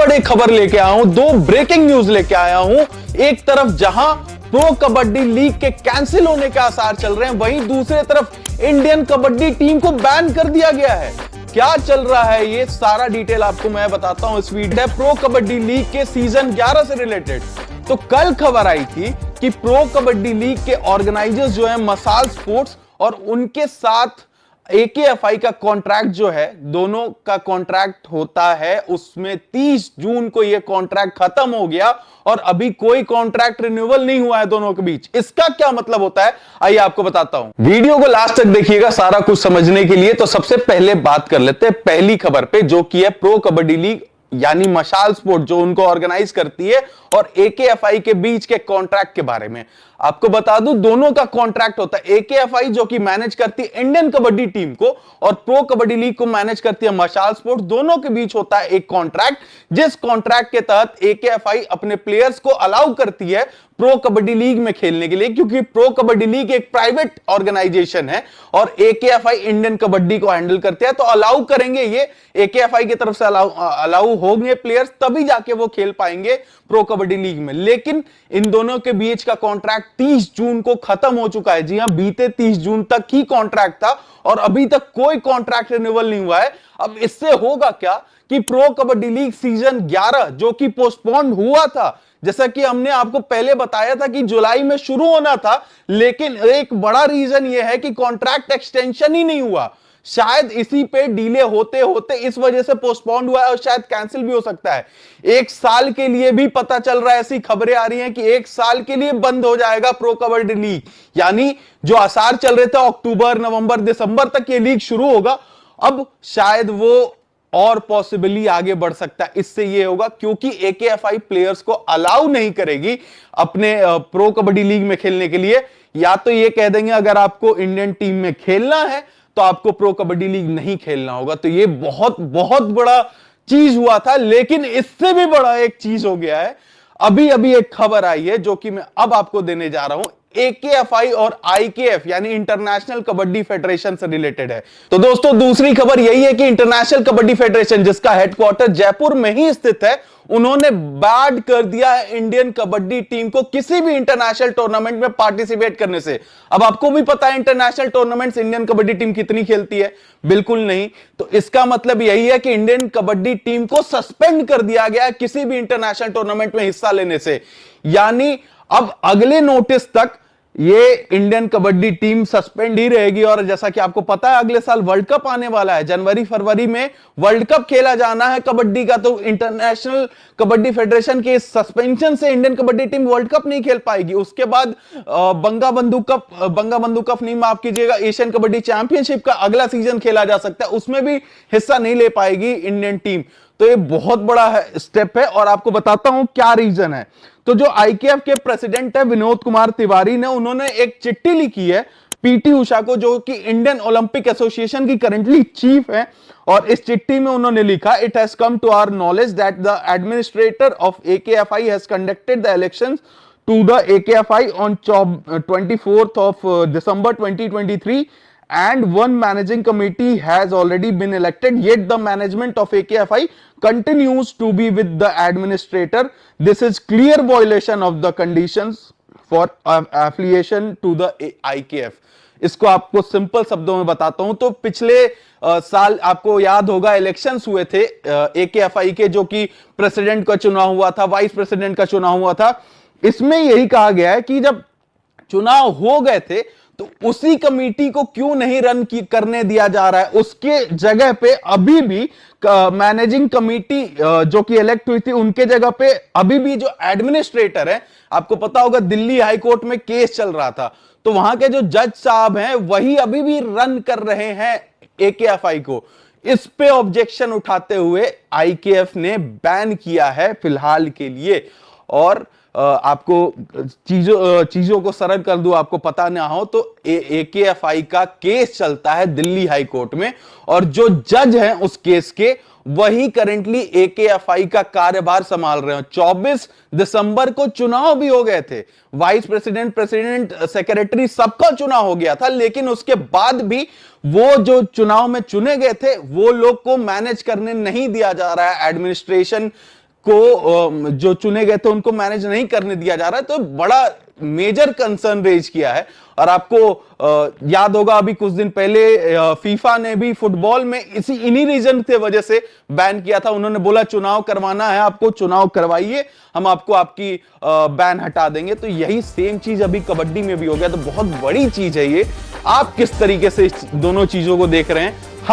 बड़े खबर लेके आया हूं, दो ब्रेकिंग न्यूज लेके आया हूं। एक तरफ जहां प्रो कबड्डी लीग के कैंसिल होने के आसार चल रहे हैं, वहीं दूसरी तरफ इंडियन कबड्डी टीम को बैन कर दिया गया है। क्या चल रहा है ये सारा डिटेल आपको मैं बताता हूं इस वीडियो में। प्रो कबड्डी लीग के सीजन 11 से रिलेटेड तो कल खबर आई थी कि प्रो कबड्डी लीग के ऑर्गेनाइजर्स जो है मसाल स्पोर्ट्स और उनके साथ एकेएफआई का कॉन्ट्रैक्ट जो है, दोनों का कॉन्ट्रैक्ट होता है, उसमें 30 जून को यह कॉन्ट्रैक्ट खत्म हो गया और अभी कोई कॉन्ट्रैक्ट रिन्यूअल नहीं हुआ है दोनों के बीच। इसका क्या मतलब होता है आइए आपको बताता हूं। वीडियो को लास्ट तक देखिएगा सारा कुछ समझने के लिए। तो सबसे पहले बात कर लेते हैं पहली खबर पे, जो कि है प्रो कबड्डी लीग यानी मशाल स्पोर्ट जो उनको ऑर्गेनाइज करती है और एकेएफआई के बीच के कॉन्ट्रैक्ट के बारे में। आपको बता दूं दोनों का कॉन्ट्रैक्ट होता है। एकेएफआई जो कि मैनेज करती है इंडियन कबड्डी टीम को और प्रो कबड्डी लीग को मैनेज करती है मशाल स्पोर्ट, दोनों के बीच होता है एक कॉन्ट्रैक्ट, जिस कॉन्ट्रैक्ट के तहत एकेएफआई अपने प्लेयर्स को अलाउ करती है प्रो कबड्डी लीग में खेलने के लिए, क्योंकि प्रो कबड्डी लीग एक प्राइवेट ऑर्गेनाइजेशन है और एकेएफआई इंडियन कबड्डी को हैंडल करते हैं। तो अलाउ करेंगे ये, एकेएफआई की तरफ से अलाउ होंगे प्लेयर्स, तभी जाके वो खेल पाएंगे प्रो कबड्डी लीग में। लेकिन इन दोनों के बीच का कॉन्ट्रैक्ट 30 जून को खत्म हो चुका है। जी हां, बीते 30 जून तक ही कॉन्ट्रैक्ट था और अभी तक कोई कॉन्ट्रैक्ट रिन्यूअल नहीं हुआ है। अब इससे होगा क्या कि प्रो कबड्डी लीग सीजन 11 जो कि पोस्टपोन हुआ था, जैसा कि हमने आपको पहले बताया था कि जुलाई में शुरू होना था, लेकिन एक बड़ा रीजन यह है कि कॉन्ट्रैक्ट एक्सटेंशन ही नहीं हुआ। शायद इसी पे डिले होते होते इस वजह से पोस्टपोन हुआ है और शायद कैंसिल भी हो सकता है। एक साल के लिए भी पता चल रहा है, ऐसी खबरें आ रही हैं कि एक साल के लिए बंद हो जाएगा प्रो कबड्डी लीग। यानी जो आसार चल रहे थे अक्टूबर नवंबर दिसंबर तक ये लीग शुरू होगा, अब शायद वो और पॉसिबली आगे बढ़ सकता है। इससे यह होगा क्योंकि एकेएफआई प्लेयर्स को अलाउ नहीं करेगी अपने प्रो कबड्डी लीग में खेलने के लिए। या तो ये कह देंगे अगर आपको इंडियन टीम में खेलना है तो आपको प्रो कबड्डी लीग नहीं खेलना होगा। तो ये बहुत बहुत बड़ा चीज हुआ था, लेकिन इससे भी बड़ा एक चीज हो गया है। अभी अभी एक खबर आई है जो कि मैं अब आपको देने जा रहा हूं, एकेएफआई और आईकेएफ यानी इंटरनेशनल कबड्डी फेडरेशन से रिलेटेड है। तो दोस्तों दूसरी खबर यही है कि इंटरनेशनल कबड्डी फेडरेशन जिसका हेडक्वार्टर जयपुर में ही स्थित है, उन्होंने बैन कर दिया है इंडियन कबड्डी टीम को किसी भी इंटरनेशनल टूर्नामेंट में पार्टिसिपेट करने से। अब आपको भी पता है international tournaments Indian kabaddi team कितनी खेलती है, बिल्कुल नहीं। तो इसका मतलब यही है कि इंडियन कबड्डी टीम को सस्पेंड कर दिया गया है किसी भी इंटरनेशनल टूर्नामेंट में हिस्सा लेने से। यानी अब अगले नोटिस तक ये इंडियन कबड्डी टीम सस्पेंड ही रहेगी। और जैसा कि आपको पता है अगले साल वर्ल्ड कप आने वाला है, जनवरी फरवरी में वर्ल्ड कप खेला जाना है कबड्डी का। तो इंटरनेशनल कबड्डी फेडरेशन के सस्पेंशन से Indian kabaddi team world cup नहीं खेल पाएगी। उसके बाद बंगा बंधु कप नहीं, माफ कीजिएगा, एशियन कबड्डी चैंपियनशिप का अगला सीजन खेला जा सकता है, उसमें भी हिस्सा नहीं ले पाएगी इंडियन टीम। तो ये बहुत बड़ा स्टेप है और आपको बताता हूं क्या रीजन है। तो जो आईकेएफ के प्रेसिडेंट है विनोद कुमार तिवारी ने, उन्होंने एक चिट्ठी लिखी है पीटी उषा को, जो कि इंडियन ओलंपिक एसोसिएशन की करंटली चीफ है। और इस चिट्ठी में उन्होंने लिखा, it has come to our knowledge that the administrator of AKFI has conducted the elections to the AKFI on 24th of December 2023 and one managing committee has already been elected, yet the management of AKFI continues to be with the administrator. This is clear violation of the conditions for affiliation to the IKF. इसको आपको simple शब्दों में बताता हूं तो पिछले साल आपको याद होगा इलेक्शंस हुए थे एकेएफआई के, जो कि प्रेसिडेंट का चुनाव हुआ था, वाइस प्रेसिडेंट का चुनाव हुआ था। इसमें यही कहा गया है कि जब चुनाव हो गए थे तो उसी कमेटी को क्यों नहीं रन करने दिया जा रहा है, उसके जगह पे अभी भी मैनेजिंग कमेटी जो कि इलेक्ट हुई थी उनके जगह पे अभी भी जो एडमिनिस्ट्रेटर है, आपको पता होगा दिल्ली हाई कोर्ट में केस चल रहा था, तो वहां के जो जज साहब हैं वही अभी भी रन कर रहे हैं एकेएफआई को। इस पे ऑब्जेक्शन उठाते हुए आईकेएफ ने बैन किया है फिलहाल के लिए। और आपको चीजों को सरल कर दूं, आपको पता ना हो तो एकेएफआई का केस चलता है दिल्ली हाई कोर्ट में और जो जज हैं उस केस के वही करंटली एकेएफआई का कार्यभार संभाल रहे हैं। 24 दिसंबर को चुनाव भी हो गए थे, वाइस प्रेसिडेंट, प्रेसिडेंट, सेक्रेटरी सबका चुनाव हो गया था, लेकिन उसके बाद भी वो जो चुनाव में चुने गए थे वो लोग को मैनेज करने नहीं दिया जा रहा है एडमिनिस्ट्रेशन को जो चुने गए थे उनको मैनेज नहीं करने दिया जा रहा है, तो बड़ा मेजर कंसर्न रेज किया है। और आपको याद होगा अभी कुछ दिन पहले फीफा ने भी फुटबॉल में इन्हीं रीजन के वजह से बैन किया था। उन्होंने बोला चुनाव करवाना है आपको, चुनाव करवाइए, हम आपको आपकी बैन हटा देंगे। तो यही सेम चीज अभी कबड्डी में भी हो गया। तो बहुत बड़ी चीज है ये। आप किस तरीके से इस दोनों चीजों को देख रहे हैं?